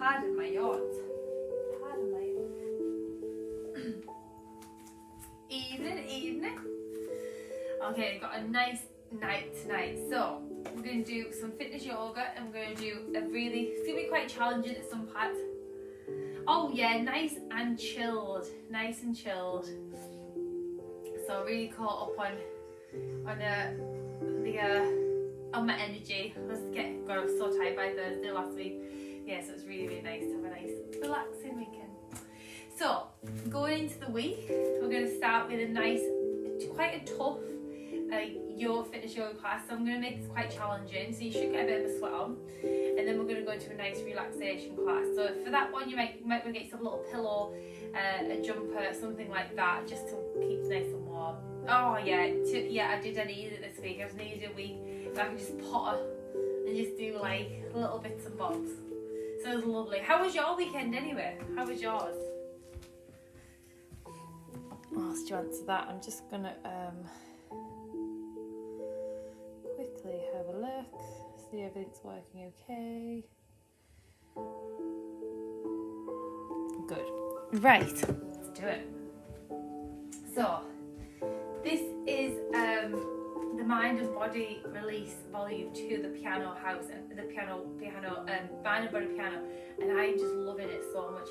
Pardon my yawns. Pardon my yawns. Evening. Okay, got a nice night tonight. So we're going to do some fitness yoga and we're going to do it's going to be quite challenging at some parts. Oh yeah, nice and chilled. So really caught up on my energy. I was so tired by Thursday last week. Yeah, so it's really, really nice to have a nice relaxing weekend. So going into the week, we're going to start with quite a tough fitness yoga class. So I'm going to make this quite challenging, so you should get a bit of a sweat on. And then we're going to go into a nice relaxation class. So for that one, you might want to get yourself a little pillow, a jumper, something like that, just to keep nice and warm. Oh yeah, I needed it this week. I was needed a week where I can just potter and just do like little bits and bobs. So it was lovely. How was your weekend anyway? How was yours? Whilst you answer that, I'm just gonna quickly have a look, see if everything's working okay. Good. Right, let's do it. So this is the Mind and Body Release Volume 2, the piano house and the Mind and Body piano, and I'm just loving it so much.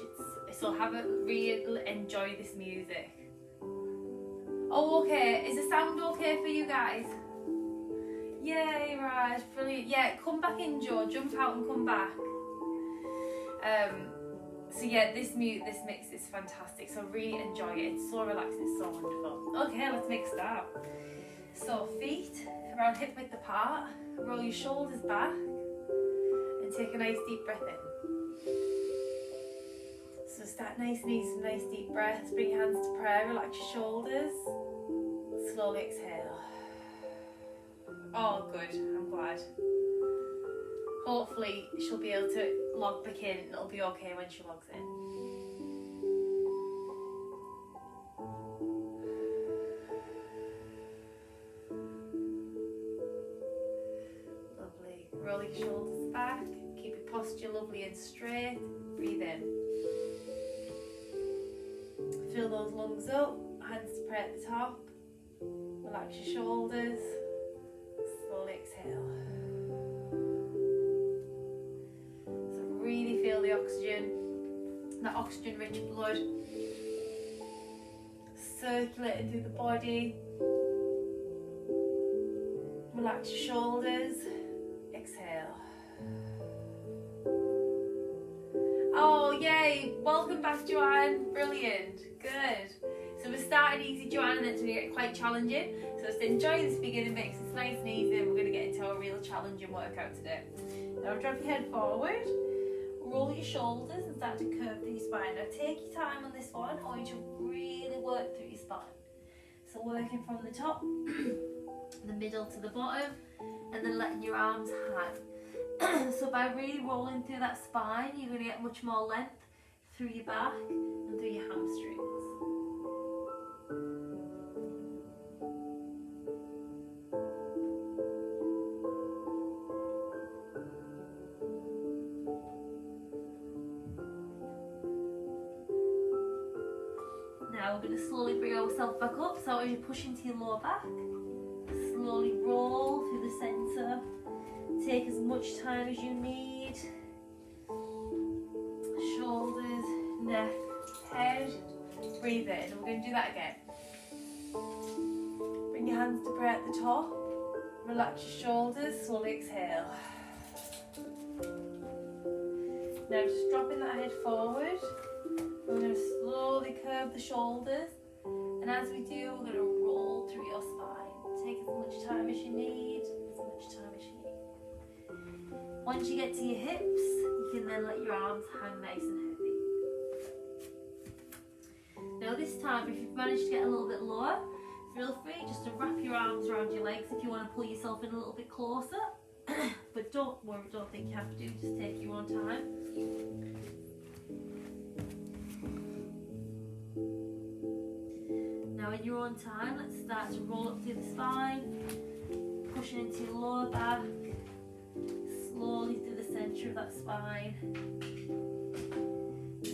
So really enjoy this music. Oh, okay. Is the sound okay for you guys? Yay, Raj, brilliant. Yeah, come back in, Joe. Jump out and come back. So yeah, this mix is fantastic. So really enjoy it. It's so relaxing. It's so wonderful. Okay, let's make a start. So feet around hip width apart. Roll your shoulders back and take a nice deep breath in. So start nice and easy, nice deep breaths. Bring your hands to prayer. Relax your shoulders. Slowly exhale. Oh, good. I'm glad. Hopefully she'll be able to log back in and it'll be okay when she logs in. Lovely. Roll your shoulders back. Keep your posture lovely and straight. Breathe in. Fill those lungs up. Hands to prayer at the top. Relax your shoulders. Slowly exhale. So really feel the oxygen, that oxygen-rich blood circulating through the body. Relax your shoulders. Exhale. Oh, yay! Welcome back, Joanne. Brilliant. Good. So we're starting easy, Joanne, and then it's going to get quite challenging. So just enjoy this beginning mix. It's nice and easy, and we're going to get into a real challenging workout today. Now drop your head forward, roll your shoulders, and start to curve through your spine. Now take your time on this one. I want you to really work through your spine. So working from the top, the middle to the bottom, and then letting your arms hang. So by really rolling through that spine, you're going to get much more length through your back and through your hamstrings. Now we're going to slowly bring ourselves back up. So as you push into your lower back, slowly roll through the centre. Take as much time as you need. Shoulders, neck, head. Breathe in. We're going to do that again. Bring your hands to prayer at the top. Relax your shoulders. Slowly exhale. Now just dropping that head forward. We're going to slowly curve the shoulders. And as we do, we're going to roll through your spine. Take as much time as you need. Once you get to your hips, you can then let your arms hang nice and heavy. Now this time, if you've managed to get a little bit lower, feel free just to wrap your arms around your legs if you want to pull yourself in a little bit closer. But don't worry, don't think you have to, just take your own time. Now in your own time, let's start to roll up through the spine, pushing into your lower back, slowly through the centre of that spine.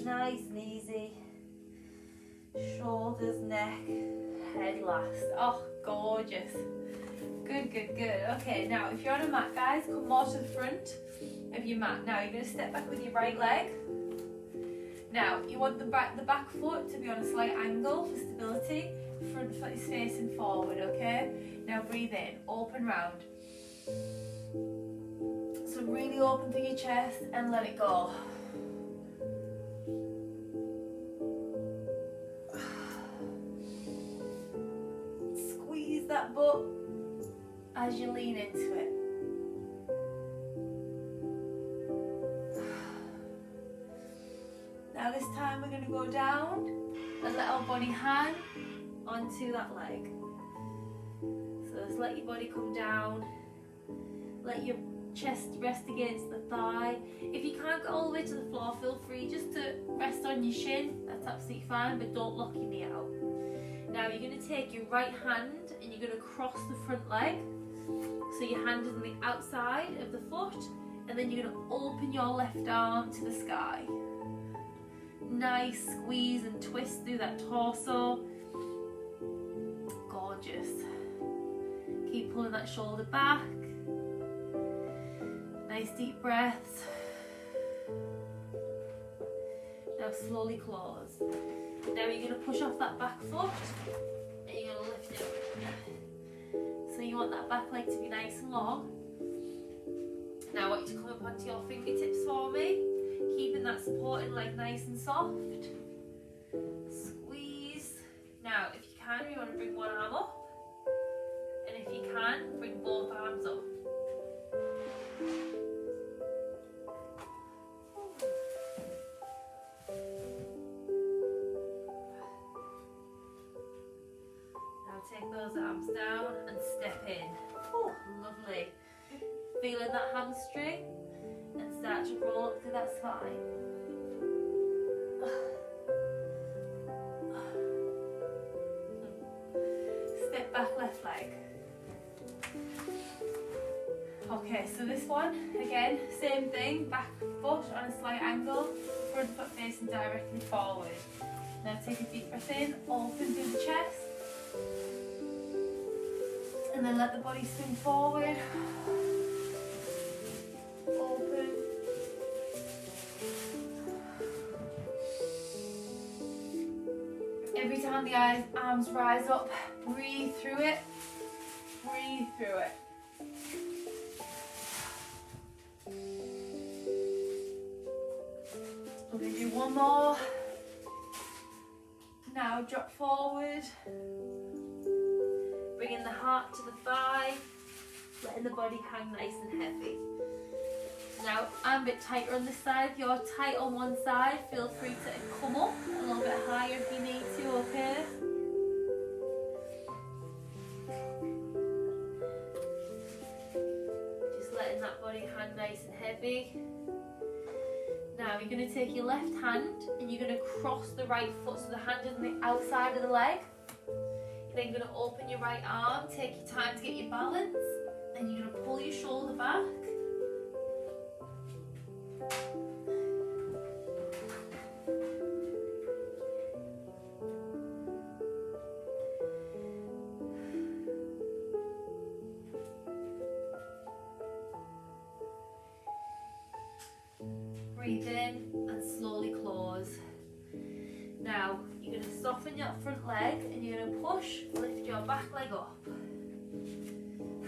nice and easy. Shoulders, neck, head last. Oh, gorgeous. Good, good, good. Okay, now if you're on a mat, guys, come more to the front of your mat. Now you're going to step back with your right leg. Now you want the back foot to be on a slight angle for stability. Front foot is facing forward, okay? Now breathe in, open round. So really open through your chest and let it go. Squeeze that butt as you lean into it. Now this time we're going to go down and let our body hang onto that leg. So just let your body come down. Let your chest rest against the thigh. If you can't go all the way to the floor, feel free just to rest on your shin. That's absolutely fine, but don't lock your knee out. Now you're going to take your right hand and you're going to cross the front leg. So your hand is on the outside of the foot, and then you're going to open your left arm to the sky. Nice squeeze and twist through that torso. Gorgeous. Keep pulling that shoulder back. Nice deep breaths. Now slowly close. Now you're going to push off that back foot and you're going to lift it up. So you want that back leg to be nice and long. Now I want you to come up onto your fingertips for me, keeping that supported leg nice and soft. Squeeze. Now if you can, you want to bring one arm up, and if you can, bring both arms up. Take those arms down and step in. Oh, lovely. Feeling that hamstring and start to roll up through that spine. Step back, left leg. Okay, so this one, again, same thing. Back foot on a slight angle, front foot facing directly forward. Now take a deep breath in, open through the chest. And then let the body swing forward. Open. Every time the arms rise up, breathe through it. Breathe through it. We're going to do one more. Now drop forward. Bringing the heart to the thigh, letting the body hang nice and heavy. Now I'm a bit tighter on this side. If you're tight on one side, feel free to come up a little bit higher if you need to, okay? Just letting that body hang nice and heavy. Now you're going to take your left hand and you're going to cross the right foot, so the hand is on the outside of the leg. Then you're going to open your right arm, take your time to get your balance, then you're going to pull your shoulder back. Breathe in and slowly close. Now, you're going to soften your front leg and you're going to push, lift your back leg up.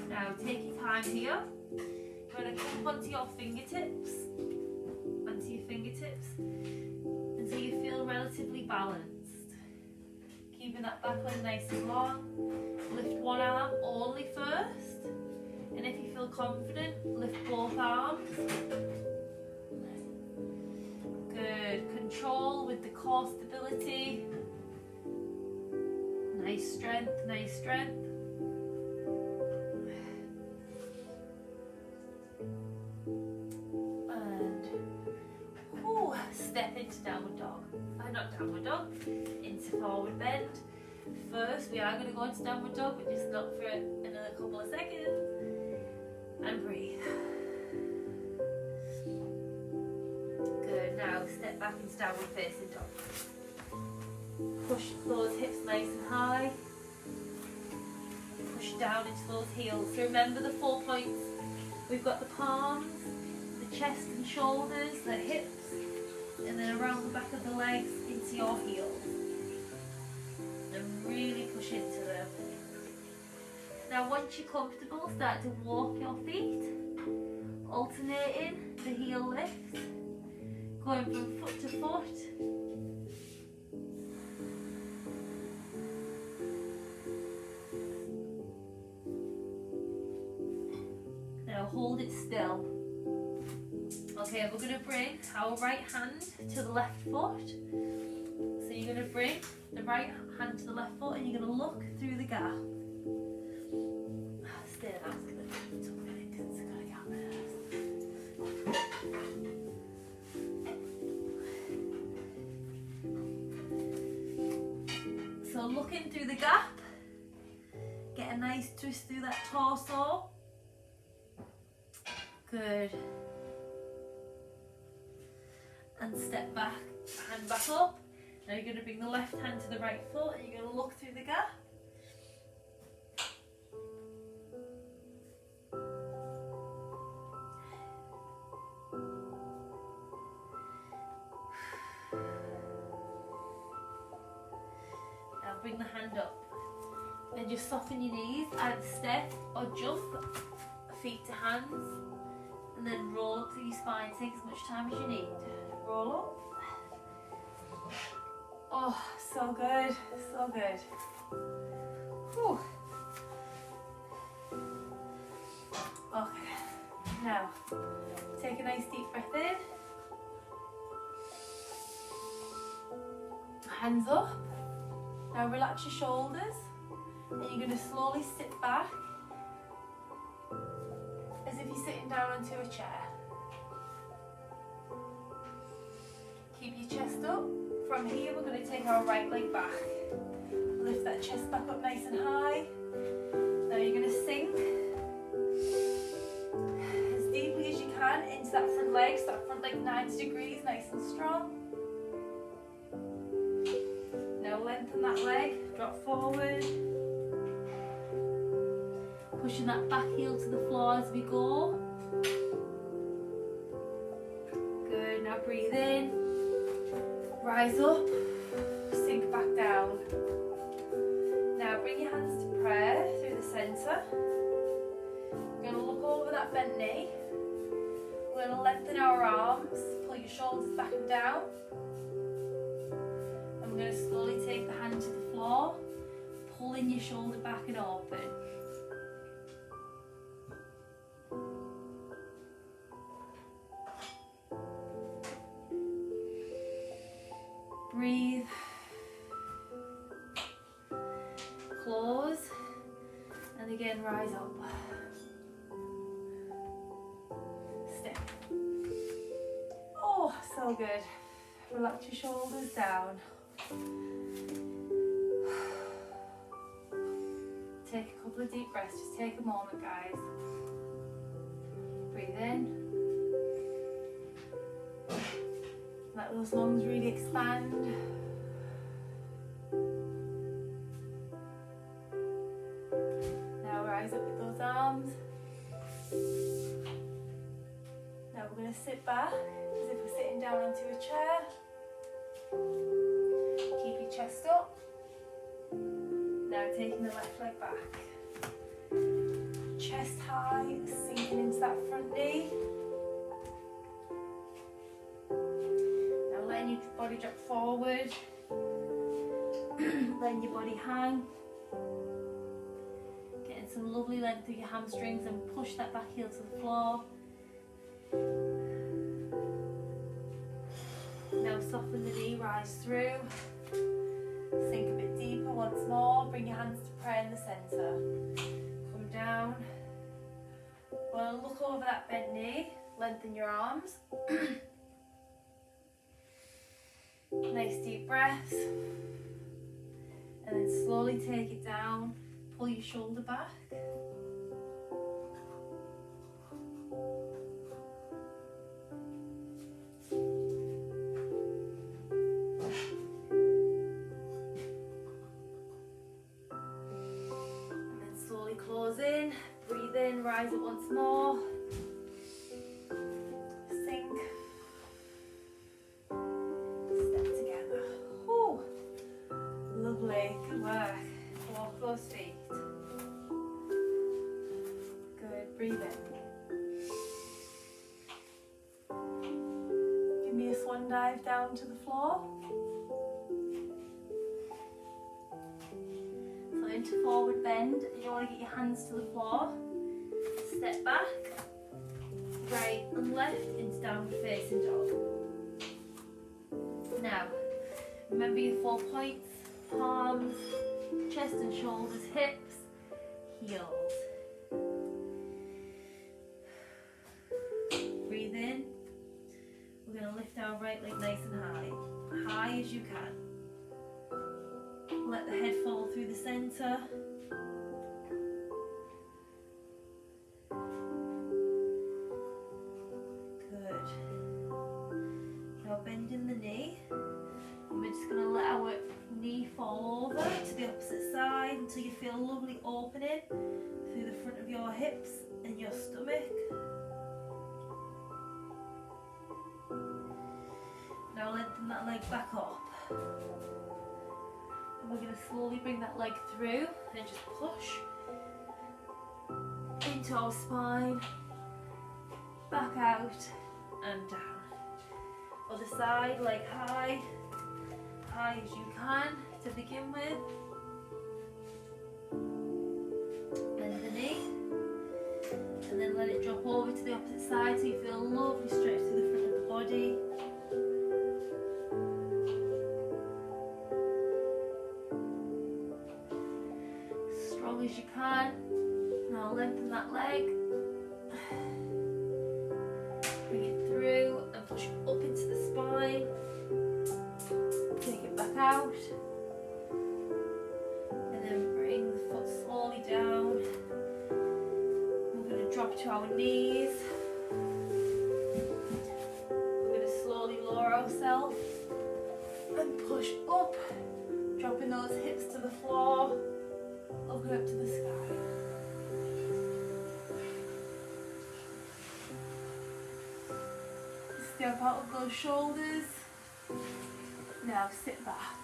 Now, take your time here. You're going to come onto your fingertips, until you feel relatively balanced. Keeping that back leg nice and long. Lift one arm only first, and if you feel confident, lift both arms. Good. Control with the core stability. Nice strength, nice strength. And step into downward dog. Not downward dog, into forward bend. First, we are going to go into downward dog, but just not for another couple of seconds. And breathe. Good. Now step step back into downward facing dog. Push those hips nice and high. Push down into those heels. So remember the 4 points. We've got the palms, the chest and shoulders, the hips, and then around the back of the legs into your heels. And really push into them. Now once you're comfortable, start to walk your feet, alternating the heel lifts, going from foot to foot. Now hold it still. Okay, we're going to bring our right hand to the left foot. So you're going to bring the right hand to the left foot and you're going to look through the gap. Stay there, that's going to be tough because it's got a gap there. So looking through the gap, get a nice twist through that torso. Good. And step back, hand back up. Now you're going to bring the left hand to the right foot and you're going to look through the gap. Now bring the hand up. Then just soften your knees, either step or jump, feet to hands, and then roll up through your spine. Take as much time as you need. Roll up. Oh, so good, so good. Whew. Okay, now take a nice deep breath in. Hands up. Now relax your shoulders and you're going to slowly sit back as if you're sitting down onto a chair. Keep your chest up. From here we're going to take our right leg back. Lift that chest back up nice and high. Now you're going to sink as deeply as you can into that front leg. So that front leg 90 degrees, nice and strong. Now lengthen that leg, drop forward. Pushing that back heel to the floor as we go. Good, now breathe in. Rise up, sink back down. Now bring your hands to prayer through the centre. We're going to look over that bent knee. We're going to lengthen our arms, pull your shoulders back and down. And we're going to slowly take the hand to the floor, pulling your shoulder back and open. Breathe, close, and again rise up. Step. Oh, so good. Relax your shoulders down. Take a couple of deep breaths, just take a moment, guys. Breathe in. Let those lungs really expand. Now rise up with those arms. Now we're going to sit back as if we're sitting down onto a chair. Keep your chest up. Now taking the left leg back. Chest high, sinking into that front knee. Letting your body drop forward, letting your body hang, getting some lovely length through your hamstrings and push that back heel to the floor. Now soften the knee, rise through, sink a bit deeper once more, bring your hands to prayer in the centre. Come down, well, look over that bent knee, lengthen your arms. Nice deep breaths, and then slowly take it down, pull your shoulder back. in, rise up once more. Sink. Step together. Whew. Lovely, good work. Walk those feet. Good, breathe in. Give me a swan dive down to the floor. So into forward bend, you want to get your hands to the floor. Step back, right and left into downward facing dog. Now, remember your 4 points, palms, chest and shoulders, hips, heels. Breathe in. We're going to lift our right leg nice and high, high as you can. Let the head fall through the centre. Good. Now bending the knee. And we're just going to let our knee fall over to the opposite side until you feel a lovely opening through the front of your hips and your stomach. Now lengthen that leg back up. And we're going to slowly bring that leg through and just push into our spine, back out and down. Other side, leg high, high as you can to begin with. Bend the knee and then let it drop over to the opposite side so you feel a lovely stretch through the front of the body. Strong as you can. Now lengthen that leg. Bring it through and push up into the spine. Take it back out. And then bring the foot slowly down. We're going to drop to our knees. We're going to slowly lower ourselves and push up. Dropping those hips to the floor. Looking up to the sky. Step out of those shoulders. Now sit back.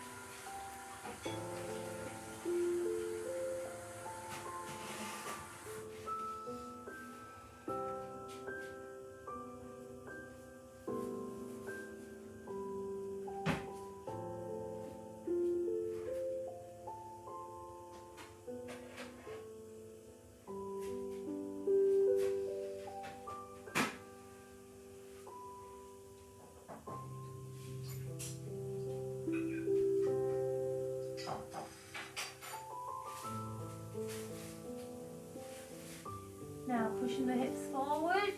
Now pushing the hips forward,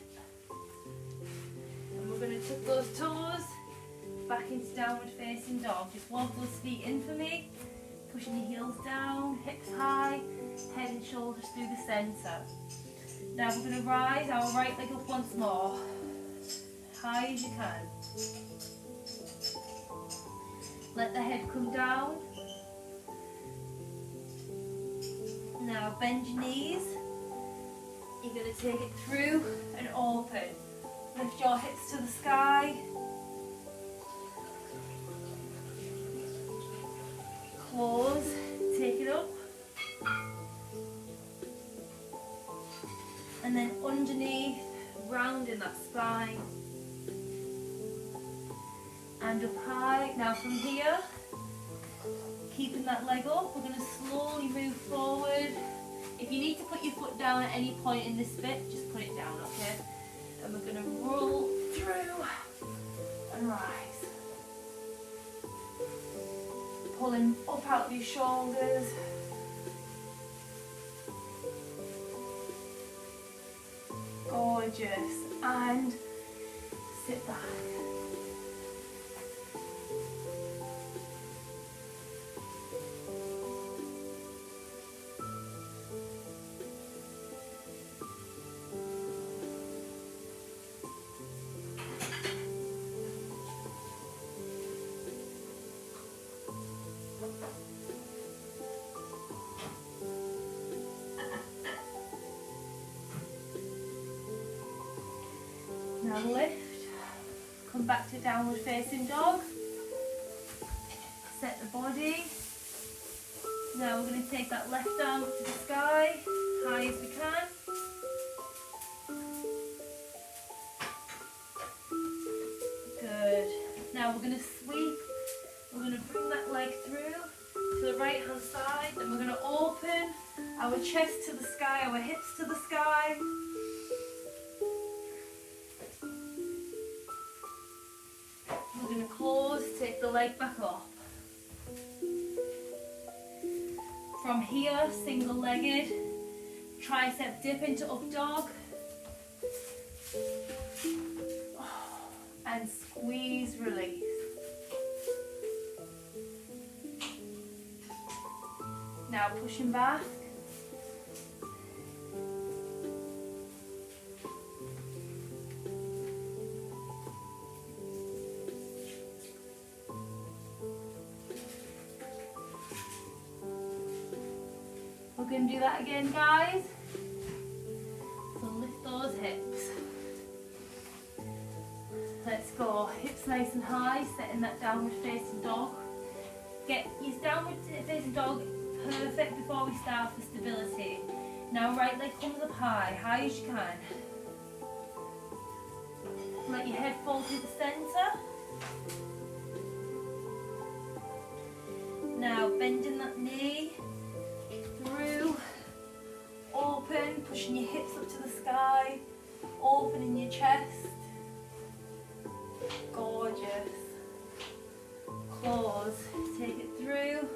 and we're going to tuck those toes back into downward facing dog. Just walk those feet in for me, pushing your heels down, hips high, head and shoulders through the centre. Now we're going to rise our right leg up once more, high as you can. Let the head come down. Now bend your knees. You're going to take it through and open. Lift your hips to the sky. Close, take it up. And then underneath, rounding that spine. And up high. Now from here, keeping that leg up, we're going to slowly move forward. If you need to put your foot down at any point in this bit, just put it down, okay? And we're going to roll through and rise. Pulling up out of your shoulders. Gorgeous. And sit back. Now lift, come back to downward facing dog, set the body. Now we're going to take that left arm up to the sky, high as we can. Good. Now we're going to sweep, we're going to bring that leg through to the right hand side, then we're going to open our chest to the sky, our hips to the sky. We're going to close, take the leg back up. From here, single-legged, tricep dip into up dog. And squeeze, release. Now pushing back. We're going to do that again, guys. So lift those hips. Let's go. Hips nice and high, setting that downward facing dog. Get your downward facing dog perfect before we start for stability. Now right leg comes up high, high as you can. Let your head fall to the centre. Now bending that knee through, open, pushing your hips up to the sky, opening your chest. Gorgeous. Close, take it through.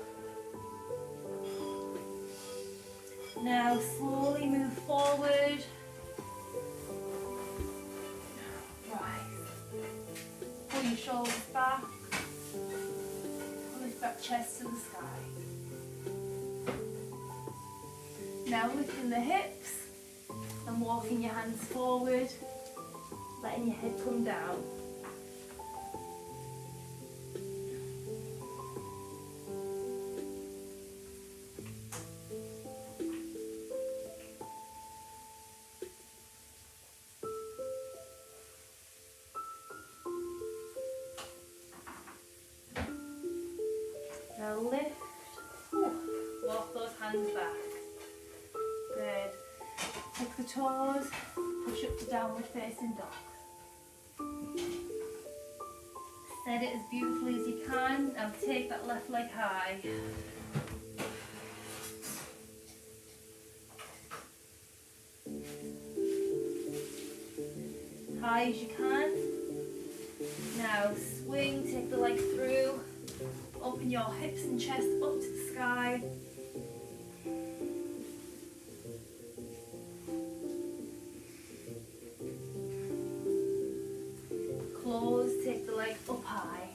Now slowly move forward. Right. Pull your shoulders back. Lift that chest to the sky. Now lifting the hips and walking your hands forward, letting your head come down. Now lift, walk those hands back. Good. Tuck the toes, push up to downward facing dog. Set it as beautifully as you can and take that left leg high. High as you can. Now swing, take the leg through. Open your hips and chest up to the sky. Close, take the leg up high.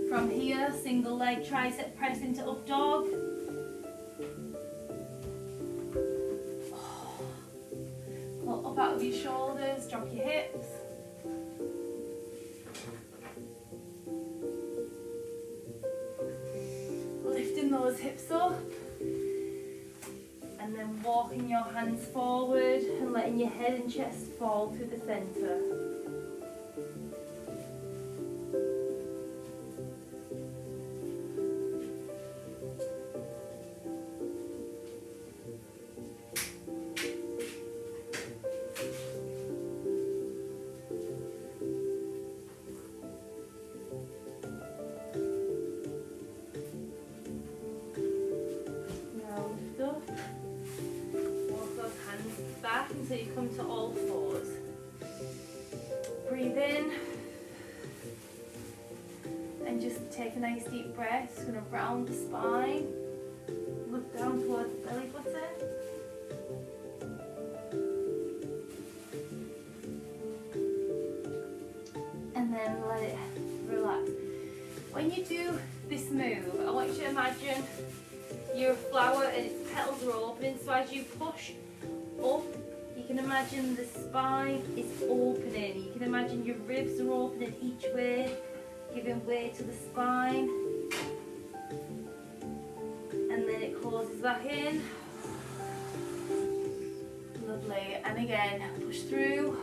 From here, single leg tricep press into up dog. Pull up out of your shoulders, drop your hips. Lifting those hips up and then walking your hands forward and letting your head and chest fall to the centre. So you come to all fours. Breathe in and just take a nice deep breath. Just going to round the spine, look down towards the belly button. And then let it relax. When you do this move, I want you to imagine you're a flower and its petals are opening, so as you push up, you can imagine the spine is opening. You can imagine your ribs are opening each way, giving way to the spine. And then it closes back in. Lovely. And again, push through.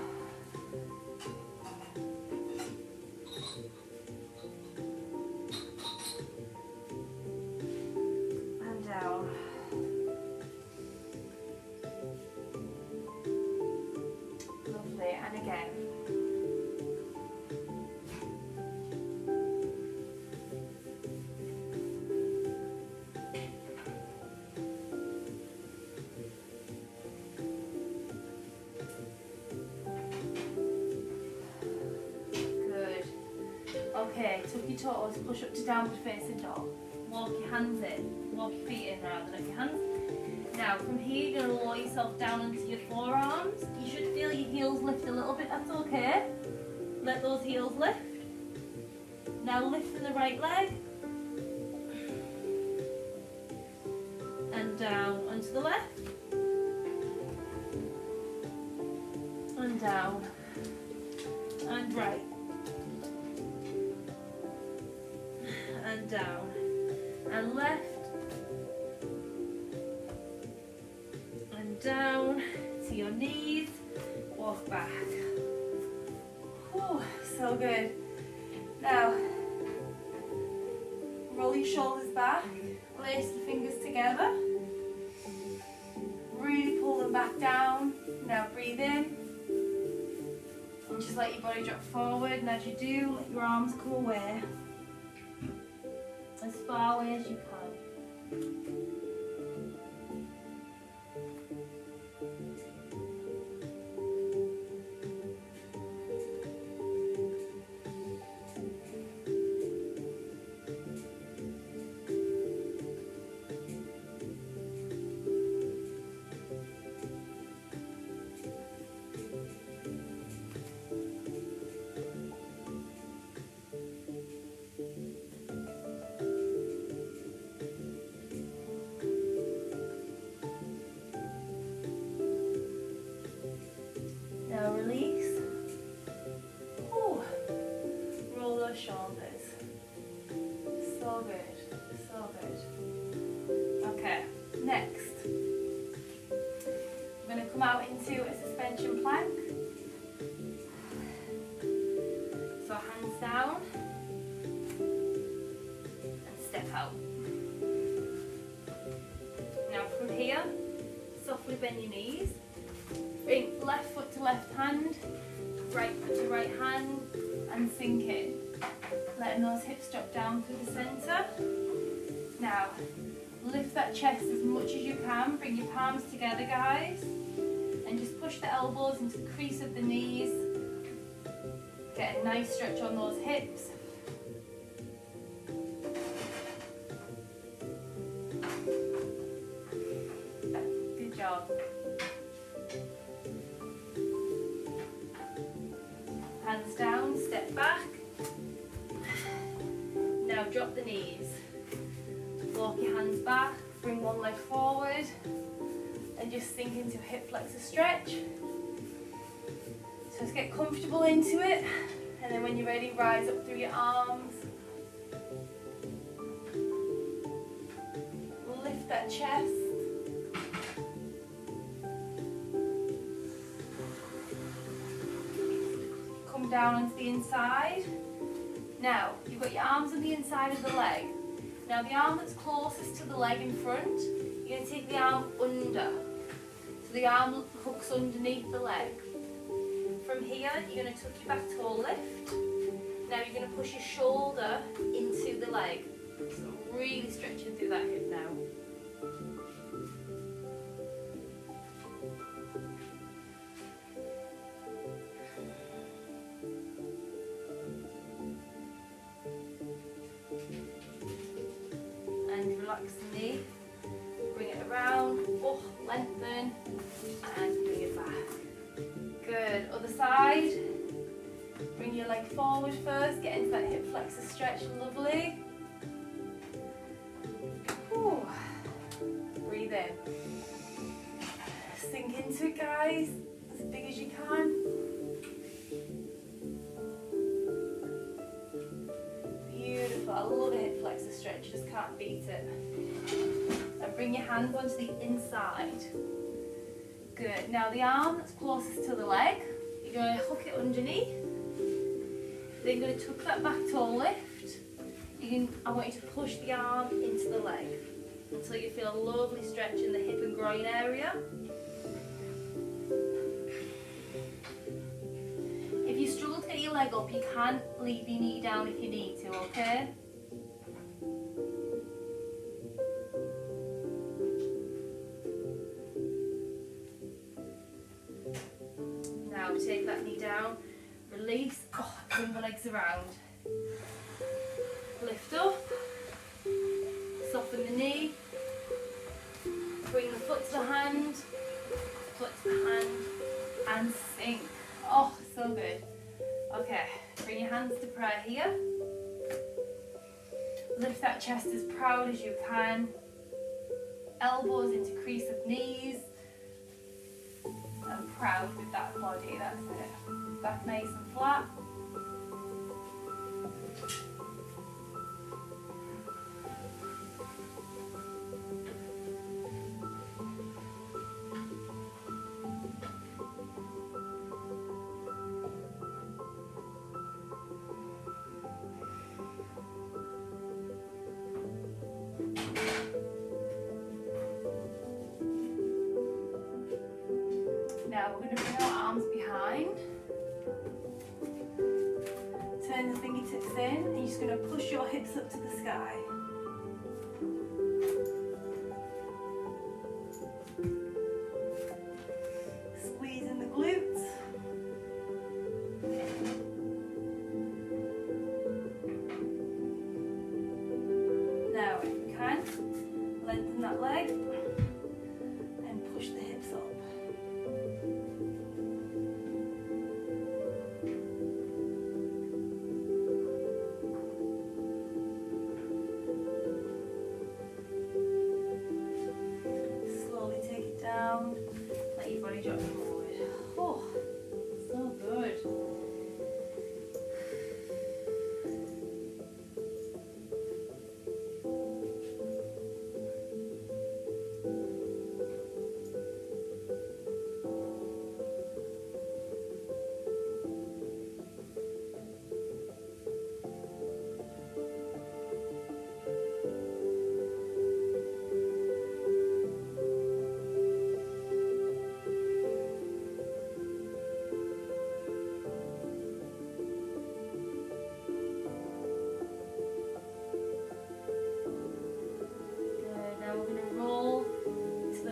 Okay, tuck your toes, push up to downward facing dog. Walk your hands in, walk your feet in rather than your hands. Now from here you're going to lower yourself down into your forearms. You should feel your heels lift a little bit, that's okay. Let those heels lift. Now lifting the right leg. And down onto the left. And down. And right. And down. And left. And down to your knees. Walk back. Whew, so good. Now, roll your shoulders back. Lace your fingers together. Really pull them back down. Now breathe in. And just let your body drop forward. And as you do, let your arms come away. As far away as you can. Now release. Ooh. Roll those shoulders. So good, so good. Okay, next. We're going to come out into a suspension plank. So hands down and step out. Now from here, softly bend your knees. Bring left foot to left hand, right foot to right hand, and sink in. Letting those hips drop down through the centre. Now, lift that chest as much as you can. Bring your palms together, guys. And just push the elbows into the crease of the knees. Get a nice stretch on those hips. Good job. Hands down, step back. Now drop the knees. Walk your hands back, bring one leg forward, and just sink into a hip flexor stretch. So just get comfortable into it, and then when you're ready, rise up through your arms. Lift that chest. Come down onto the inside. Now, you've got your arms on the inside of the leg. Now the arm that's closest to the leg in front, you're going to take the arm under. So the arm hooks underneath the leg. From here, you're going to tuck your back toe lift. Now you're going to push your shoulder into the leg. So really stretching through that hip now. Relax the knee, bring it around, lengthen, and bring it back. Good, other side. Bring your leg forward first, get into that hip flexor stretch, lovely. Whew. Breathe in. Sink into it, guys, as big as you can. Beautiful, I love a hip flexor stretch, you just can't beat it. And bring your hands onto the inside. Good, now the arm that's closest to the leg, you're going to hook it underneath. Then you're going to tuck that back toe lift. I want you to push the arm into the leg until you feel a lovely stretch in the hip and groin area. If you struggle to get your leg up, you can leave your knee down if you need to, okay? Now take that knee down, release, bring the legs around. soften the knee. Bring the foot to the hand, foot to the hand, and sink. Oh, so good. Okay, bring your hands to prayer here. Lift that chest as proud as you can. Elbows into crease of knees. And proud with that body, that's it. Back nice and flat. Now we're going to bring our arms behind. Turn the fingertips in and you're just going to push your hips up to the sky. Squeeze in the glutes. Now if you can, lengthen that leg and push the hips up. Let your body drop forward. Oh, so good.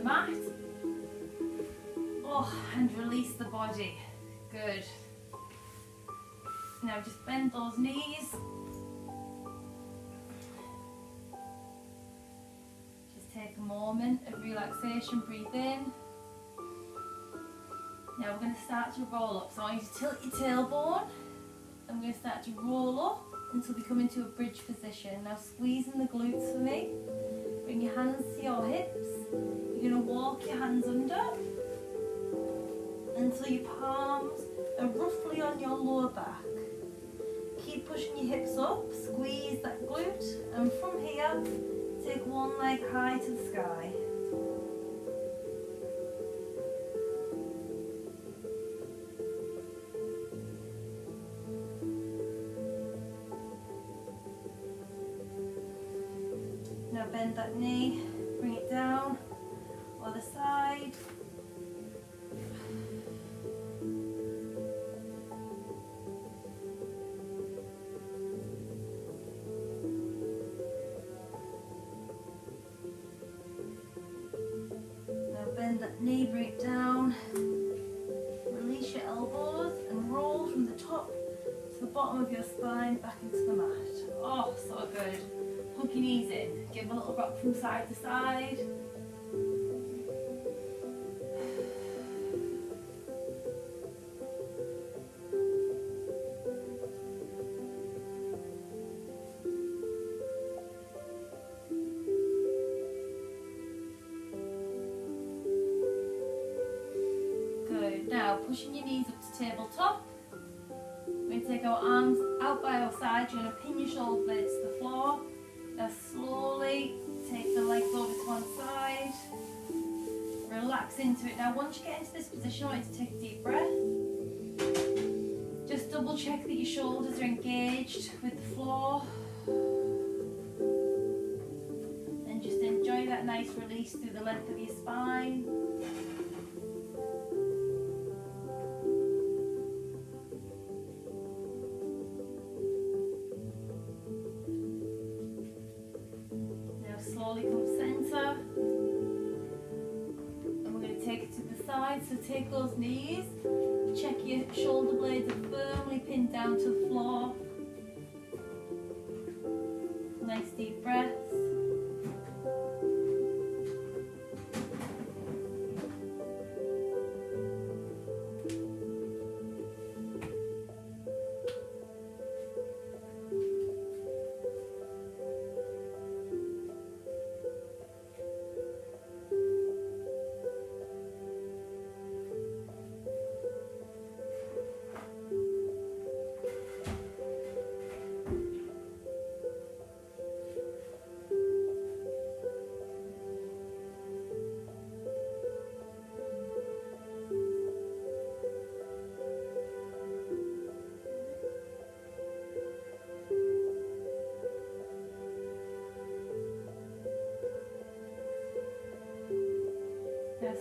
Mat. Oh, and release the body. Good. Now just bend those knees. Just take a moment of relaxation, breathe in. Now we're going to start to roll up. So I want you to tilt your tailbone. And we're going to start to roll up until we come into a bridge position. Now squeeze in the glutes for me. Bring your hands to your hips. You're going to walk your hands under until your palms are roughly on your lower back. Keep pushing your hips up, squeeze that glute, and from here, take one leg high to the sky. Now bend that knee, bring it down. Other side. Now bend that knee, bring it down. Release your elbows and roll from the top to the bottom of your spine back into the mat. Oh, so good. Hug your knees in. Give a little rock from side to side. Now pushing your knees up to tabletop. We're going to take our arms out by our sides. You're going to pin your shoulder blades to the floor. Now slowly take the legs over to one side. Relax into it. Now once you get into this position, I want you to take a deep breath. Just double check that your shoulders are engaged with the floor. And just enjoy that nice release through the length of your spine. Slowly come centre, and we're going to take it to the side. So take those knees, check your shoulder blades are firmly pinned down to the floor. Nice deep breaths.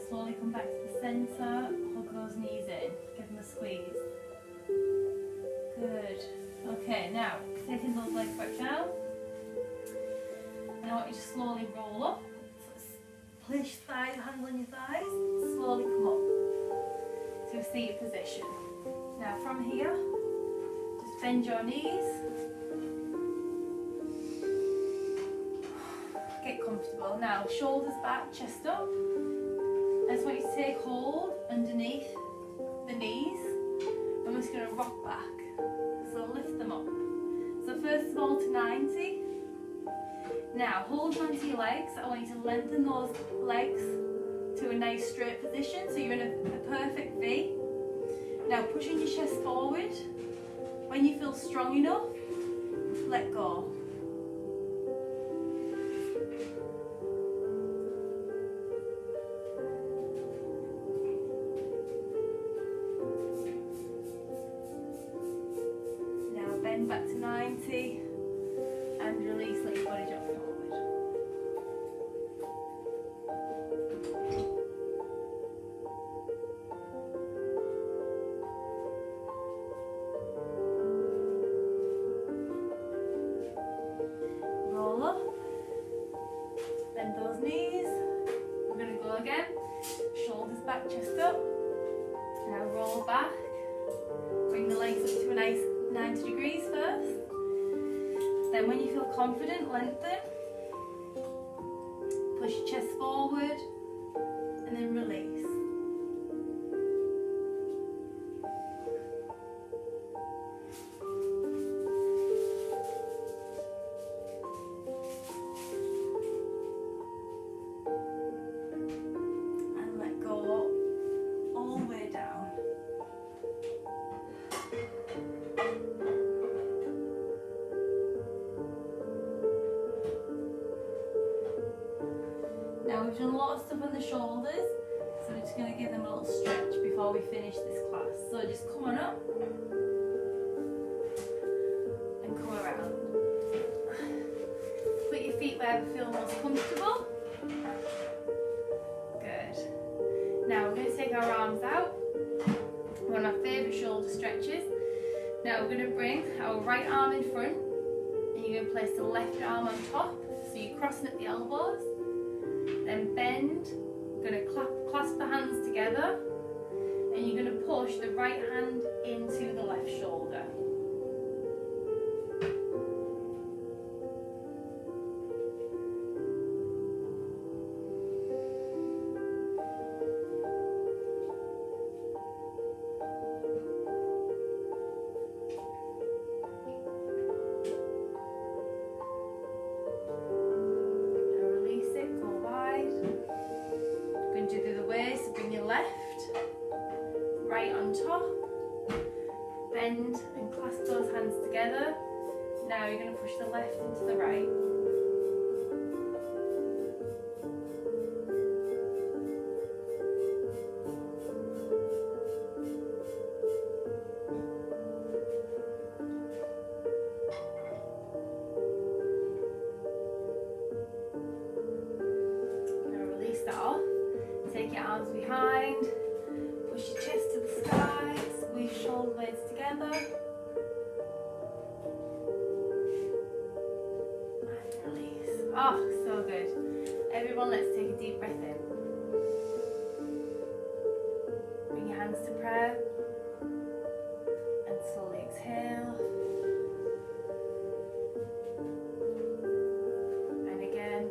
slowly come back to the centre, hug those knees in, give them a squeeze. Good. Okay, now taking those legs back down. And I want you to slowly roll up. So place your thighs, hands on your thighs, slowly come up to a seated position. Now from here, just bend your knees. Get comfortable. Now shoulders back, chest up. I just want you to take hold underneath the knees. I'm just going to rock back. So lift them up. So first of all to 90. Now hold onto your legs. I want you to lengthen those legs to a nice straight position. So you're in a perfect V. Now pushing your chest forward. When you feel strong enough, let go. Bend back to 90 and release, let your body drop forward. Roll up, bend those knees. We're going to go again. Shoulders back, chest up. Now roll back. Bring the legs up to a nice 90 degrees first. Then when you feel confident, lengthen. Push your chest forward and then release. And let go all the way down. Now we've done a lot of stuff on the shoulders, so we're just going to give them a little stretch before we finish this class. So just come on up and come around. Put your feet wherever feel most comfortable. Good. Now we're going to take our arms out. One of my favourite shoulder stretches. Now we're going to bring our right arm in front and you're going to place the left arm on top. So you're crossing at the elbows. Then bend, you're going to clasp the hands together and you're going to push the right hand into the left shoulder. Right on top, bend and clasp those hands together. Now you're going to push the left into the right. Now release that off, take your arms behind. Push your chest to the sky, squeeze shoulder blades together. And release. Oh, so good. Everyone, let's take a deep breath in. Bring your hands to prayer. And slowly exhale. And again.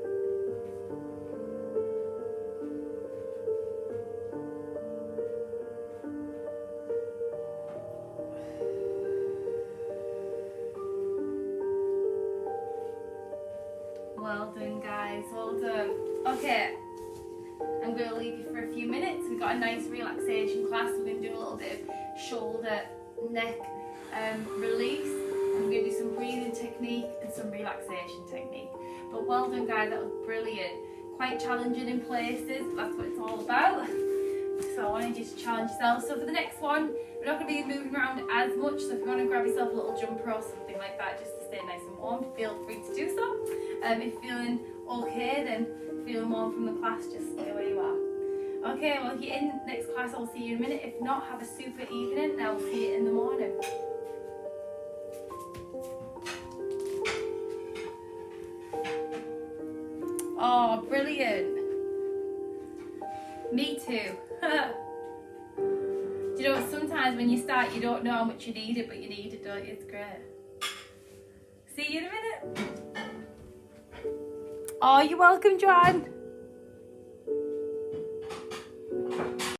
Well done, guys, well done. Okay, I'm going to leave you for a few minutes. We've got a nice relaxation class. We're going to do a little bit of shoulder, neck release. And we're going to do some breathing technique and some relaxation technique. But well done, guys, that was brilliant. Quite challenging in places, but that's what it's all about. So I wanted you to challenge yourself. So for the next one, we're not going to be moving around as much. So if you want to grab yourself a little jumper or something like that, just to stay nice and warm, feel free to do so. If you're feeling okay, then feeling warm from the class, just stay where you are. Okay, well, if you're in next class, I'll see you in a minute. If not, have a super evening and I'll see you in the morning. Oh, brilliant. Me too. Do you know what? Sometimes when you start, you don't know how much you need it, but you need it, don't you? It's great. See you in a minute. Oh, you're welcome, Joanne.